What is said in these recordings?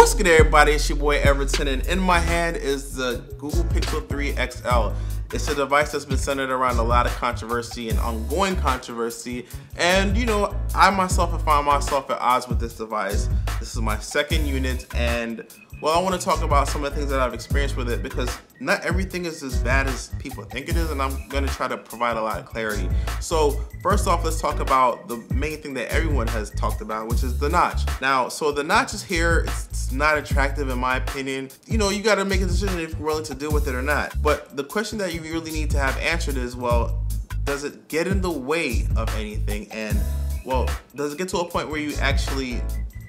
What's good, everybody? It's your boy Everton, and in my hand is the Google Pixel 3 XL. It's a device that's been centered around a lot of controversy and ongoing controversy, and you know, I myself have found myself at odds with this device. This is my second unit, and well, I want to talk about some of the things that I've experienced with it, because not everything is as bad as people think it is, and I'm going to try to provide a lot of clarity. So first off, let's talk about the main thing that everyone has talked about, which is the notch. Now, so the notch is here. It's not attractive in my opinion. You know, you got to make a decision if you're willing to deal with it or not. But the question that you really need to have answered is, well, does it get in the way of anything? And well, does it get to a point where you actually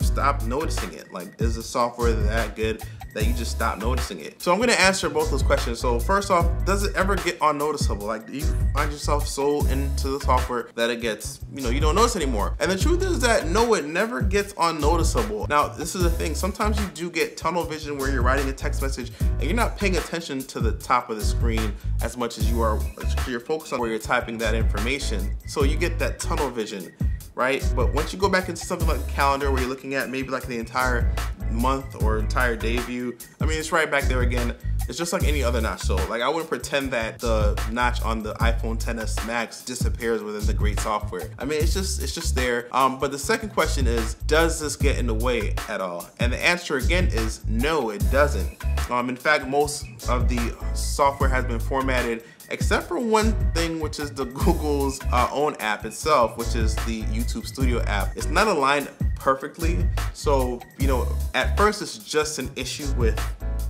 stop noticing it? Like, is the software that good that you just stop noticing it? So I'm gonna answer both those questions. So first off, does it ever get unnoticeable? Like, do you find yourself so into the software that it gets, you know, you don't notice anymore? And the truth is that no, it never gets unnoticeable. Now, this is the thing. Sometimes you do get tunnel vision where you're writing a text message and you're not paying attention to the top of the screen as much as you are, you're focused on where you're typing that information. So you get that tunnel vision, right? But once you go back into something like a calendar where you're looking at maybe like the entire month or entire day view, I mean, it's right back there again. It's just like any other notch. So like, I wouldn't pretend that the notch on the iPhone XS Max disappears within the great software. I mean, it's just there. But the second question is, does this get in the way at all? And the answer again is no, it doesn't. In fact, most of the software has been formatted except for one thing, which is the Google's own app itself, which is the YouTube Studio app. It's not aligned perfectly. So, you know, at first it's just an issue with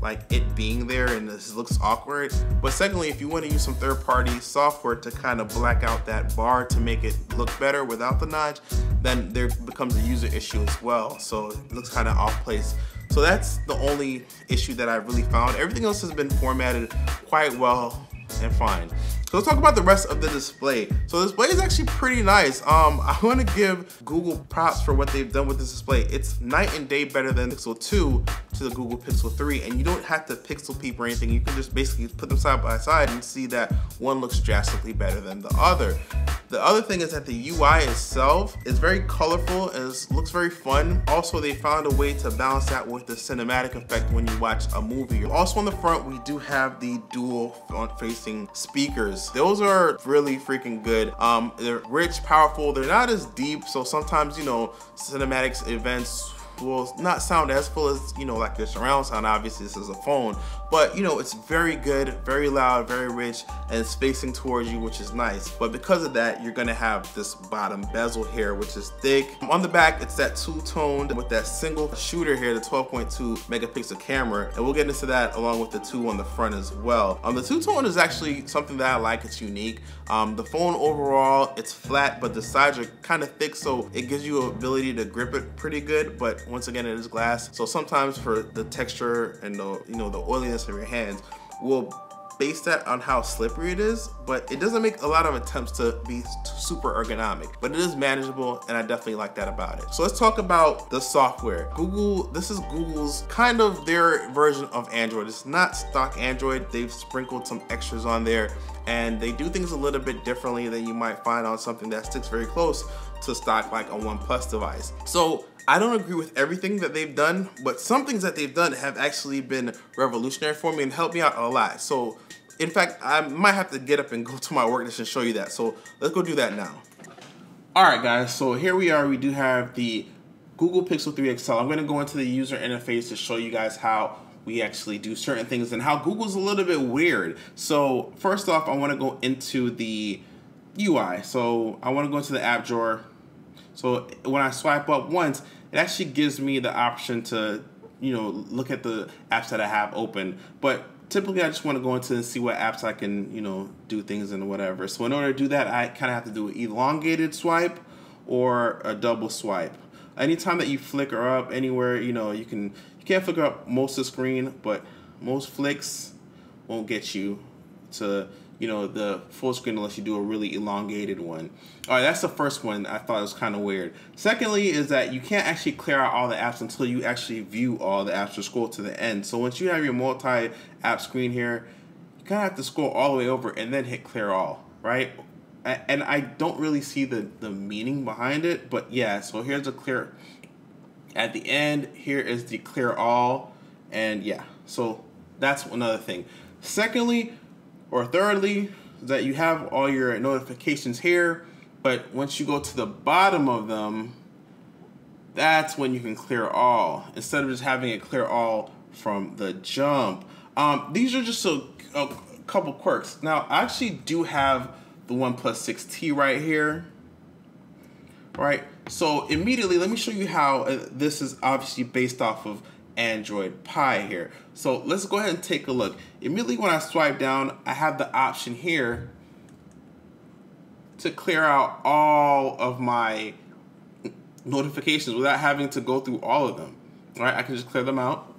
like it being there and this looks awkward. But secondly, if you want to use some third-party software to kind of black out that bar to make it look better without the notch, then there becomes a user issue as well. So it looks kind of off place. So that's the only issue that I really found. Everything else has been formatted quite well and fine. So let's talk about the rest of the display. So the display is actually pretty nice. I want to give Google props for what they've done with this display. It's night and day better than Pixel 2 to the Google Pixel 3, and you don't have to pixel peep or anything. You can just basically put them side by side and see that one looks drastically better than the other. The other thing is that the UI itself is very colorful and looks very fun. Also, they found a way to balance that with the cinematic effect when you watch a movie. Also on the front, we do have the dual front-facing speakers. Those are really freaking good. They're rich, powerful. They're not as deep, so sometimes, you know, cinematics events will not sound as full as, you know, like the surround sound. Obviously this is a phone, but you know, it's very good, very loud, very rich, and it's facing towards you, which is nice. But because of that, you're gonna have this bottom bezel here, which is thick. On the back, it's that two-toned with that single shooter here, the 12.2 megapixel camera, and we'll get into that along with the two on the front as well. The two-tone is actually something that I like. It's unique. The phone overall, it's flat, but the sides are kind of thick, so it gives you an ability to grip it pretty good. But once again, it is glass, so sometimes for the texture and the, you know, the oiliness of your hands, we'll base that on how slippery it is, but it doesn't make a lot of attempts to be super ergonomic, but it is manageable, and I definitely like that about it. So let's talk about the software. This is Google's kind of their version of Android. It's not stock Android. They've sprinkled some extras on there, and they do things a little bit differently than you might find on something that sticks very close to stock, like a OnePlus device. So I don't agree with everything that they've done, but some things that they've done have actually been revolutionary for me and helped me out a lot. So in fact, I might have to get up and go to my workbench and show you that. So let's go do that now. All right, guys, so here we are. We do have the Google Pixel 3 XL. I'm gonna go into the user interface to show you guys how we actually do certain things and how Google's a little bit weird. So first off, I wanna go into the UI. So I wanna go into the app drawer. So when I swipe up once, it actually gives me the option to, you know, look at the apps that I have open. But typically I just want to go into and see what apps I can, you know, do things and whatever. So in order to do that, I kind of have to do an elongated swipe or a double swipe. Anytime that you flicker up anywhere, you know, you can't flicker up most of the screen, but most flicks won't get you to, you know, the full screen unless you do a really elongated one. All right, that's the first one. I thought it was kind of weird. Secondly is that you can't actually clear out all the apps until you actually view all the apps or scroll to the end. So once you have your multi-app screen here, you kind of have to scroll all the way over and then hit clear all, right? And I don't really see the meaning behind it, but yeah, so here's a clear At the end, here is the clear all, and yeah, so that's another thing. Secondly, or thirdly, that you have all your notifications here, but once you go to the bottom of them, that's when you can clear all, instead of just having it clear all from the jump. These are just a couple quirks. Now, I actually do have the OnePlus 6T right here. Right, so immediately let me show you how this is obviously based off of Android Pie here. So let's go ahead and take a look. Immediately when I swipe down, I have the option here to clear out all of my notifications without having to go through all of them. All right, I can just clear them out.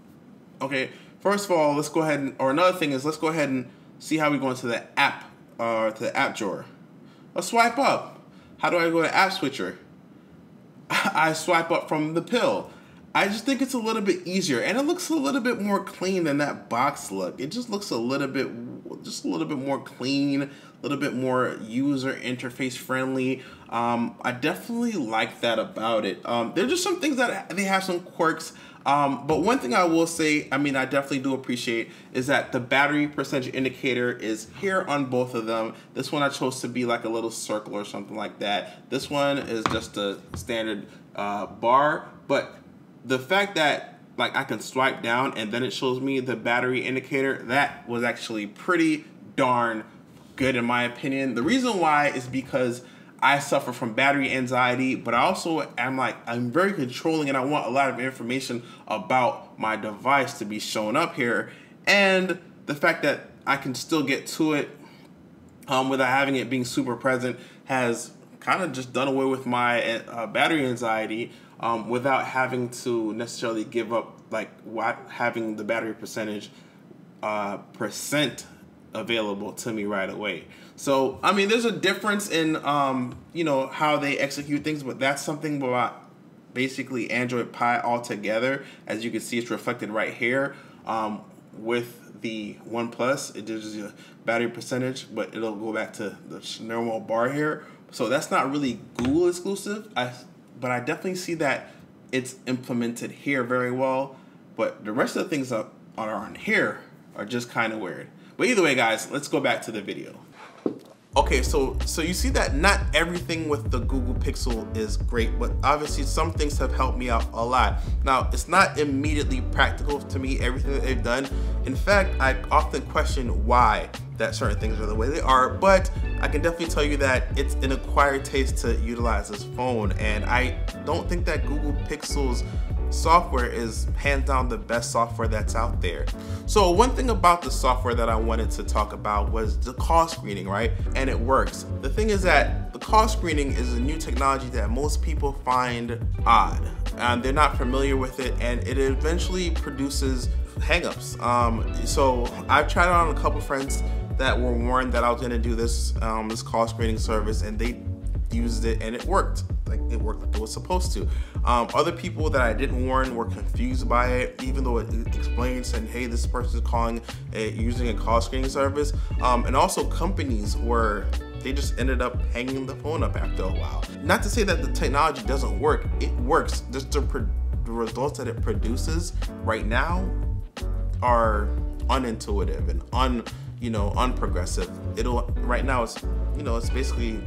Okay, first of all, let's go ahead and, or another thing is, let's go ahead and see how we go into the app, to the app drawer. Let's swipe up. How do I go to App Switcher? I swipe up from the pill. I just think it's a little bit easier, and it looks a little bit more clean than that box look. It just looks a little bit more clean, a little bit more user interface friendly. I definitely like that about it. There's just some things that they have some quirks. But one thing I will say, I mean, I definitely do appreciate, is that the battery percentage indicator is here on both of them. This one I chose to be like a little circle or something like that. This one is just a standard bar, but the fact that like I can swipe down and then it shows me the battery indicator, that was actually pretty darn good in my opinion. The reason why is because I suffer from battery anxiety, but I also am I'm very controlling, and I want a lot of information about my device to be shown up here. And the fact that I can still get to it without having it being super present has kind of just done away with my battery anxiety without having to necessarily give up having the battery percentage percent available to me right away. So I mean, there's a difference in you know, how they execute things, but that's something about basically Android Pie altogether. As you can see, it's reflected right here with the OnePlus. It does a battery percentage, but it'll go back to the normal bar here. So that's not really Google exclusive, but I definitely see that it's implemented here very well. But the rest of the things that are on here are just kind of weird. But either way, guys, let's go back to the video. Okay, so you see that not everything with the Google Pixel is great, but obviously some things have helped me out a lot. Now, it's not immediately practical to me, everything that they've done. In fact, I often question why that certain things are the way they are, but I can definitely tell you that it's an acquired taste to utilize this phone, and I don't think that Google Pixel's software is hands down the best software that's out there. So one thing about the software that I wanted to talk about was the call screening, right? And it works. The thing is that the call screening is a new technology that most people find odd, and they're not familiar with it, and it eventually produces hangups. So I've tried it on a couple friends that were warned that I was going to do this this call screening service, and they used it and it worked. It worked like it was supposed to. Other people that I didn't warn were confused by it, even though it explained saying, hey, this person is calling using a call screening service. And also companies where they just ended up hanging the phone up after a while. Not to say that the technology doesn't work, it works. Just the results that it produces right now are unintuitive and unprogressive. Right now it's basically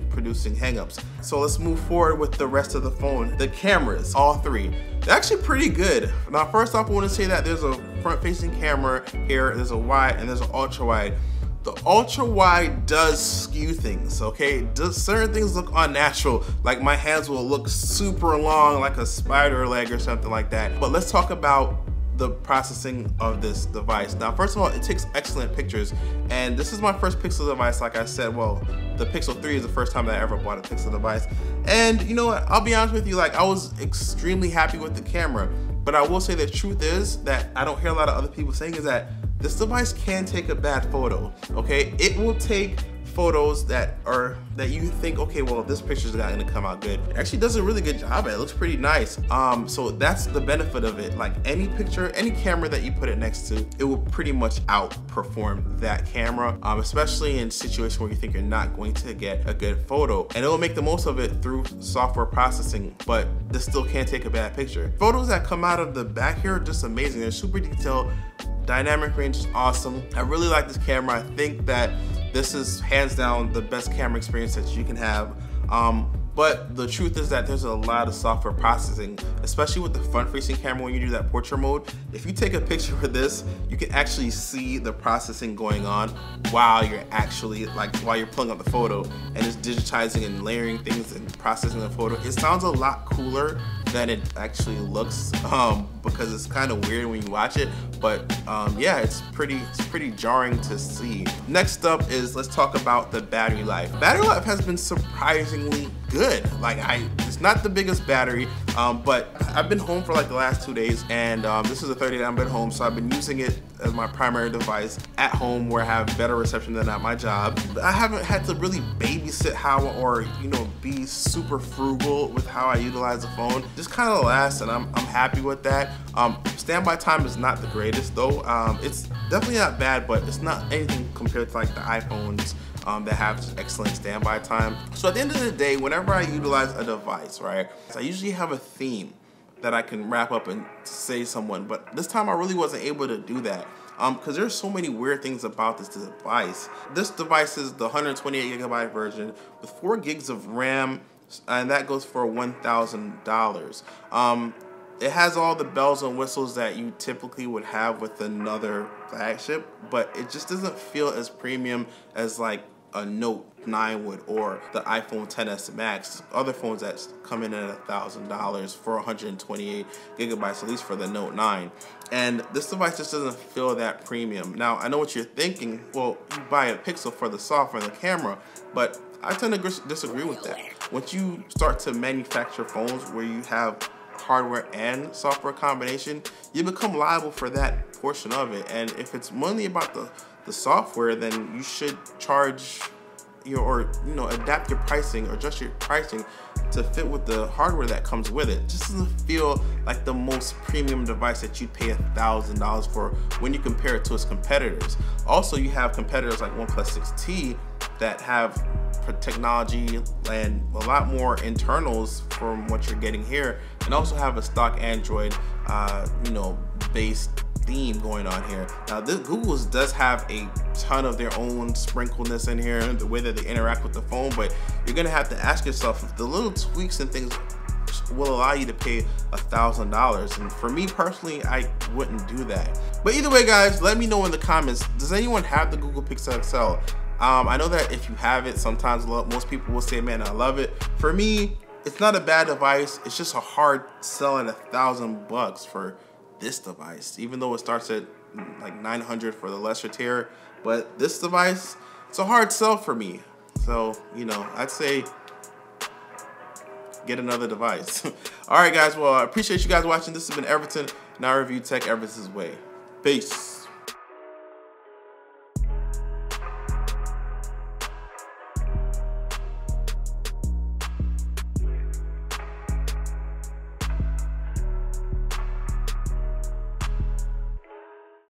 producing hangups. So let's move forward with the rest of the phone. The cameras, all three, they're actually pretty good. Now, first off, I want to say that there's a front-facing camera here, there's a wide, and there's an ultra-wide. The ultra-wide does skew things, okay? Certain things look unnatural, like my hands will look super long, like a spider leg or something like that. But let's talk about the processing of this device. Now, first of all, it takes excellent pictures, and this is my first Pixel device. Like I said, well, the Pixel 3 is the first time that I ever bought a Pixel device, and you know what, I'll be honest with you, I was extremely happy with the camera. But I will say the truth is that I don't hear a lot of other people saying is that this device can take a bad photo, okay? It will take photos that you think, okay, well, this picture's not gonna come out good. It actually does a really good job at it. It looks pretty nice. So that's the benefit of it. Like any picture, any camera that you put it next to, it will pretty much outperform that camera, especially in situations where you think you're not going to get a good photo. And it will make the most of it through software processing, but this still can't take a bad picture. Photos that come out of the back here are just amazing. They're super detailed. Dynamic range is awesome. I really like this camera. I think that this is hands down the best camera experience that you can have. But the truth is that there's a lot of software processing, especially with the front-facing camera when you do that portrait mode. If you take a picture with this, you can actually see the processing going on while you're actually, while you're pulling up the photo, and it's digitizing and layering things and processing the photo. It sounds a lot cooler than it actually looks, because it's kind of weird when you watch it. But yeah, it's pretty jarring to see. Next up is, let's talk about the battery life. Battery life has been surprisingly good. It's not the biggest battery, but I've been home for like the last 2 days, and this is the 30th day I've been home, so I've been using it as my primary device at home, where I have better reception than at my job. I haven't had to really babysit how, or be super frugal with how I utilize the phone. Just kind of lasts, and I'm happy with that. Standby time is not the greatest though. It's definitely not bad, but it's not anything compared to like the iPhones that have excellent standby time. So at the end of the day, whenever I utilize a device, right, I usually have a theme that I can wrap up and say someone, but this time I really wasn't able to do that because there's so many weird things about this device. This device is the 128 gigabyte version with 4 gigs of RAM, and that goes for $1,000. It has all the bells and whistles that you typically would have with another flagship, but it just doesn't feel as premium as like a Note 9 would, or the iPhone XS Max, other phones that come in at $1,000 for 128 gigabytes, at least for the Note 9. And this device just doesn't feel that premium. Now, I know what you're thinking, well, you buy a Pixel for the software and the camera, but I tend to disagree with that. Once you start to manufacture phones where you have hardware and software combination, you become liable for that portion of it. And if it's mainly about the software, then you should charge adapt your pricing or adjust your pricing to fit with the hardware that comes with it. It just doesn't feel like the most premium device that you'd pay $1,000 for when you compare it to its competitors. Also, you have competitors like OnePlus 6T that have technology and a lot more internals from what you're getting here, and also have a stock Android based theme going on here. Now, Google's does have a ton of their own sprinkleness in here, the way that they interact with the phone, but you're gonna have to ask yourself if the little tweaks and things will allow you to pay $1,000. And for me personally, I wouldn't do that. But either way, guys, let me know in the comments, does anyone have the Google Pixel XL? I know that if you have it, sometimes most people will say, man, I love it. For me, it's not a bad device. It's just a hard sell at $1,000 for this device, even though it starts at like $900 for the lesser tier. But this device, it's a hard sell for me. So, I'd say get another device. All right, guys. Well, I appreciate you guys watching. This has been Everton, and I review tech Everton's way. Peace.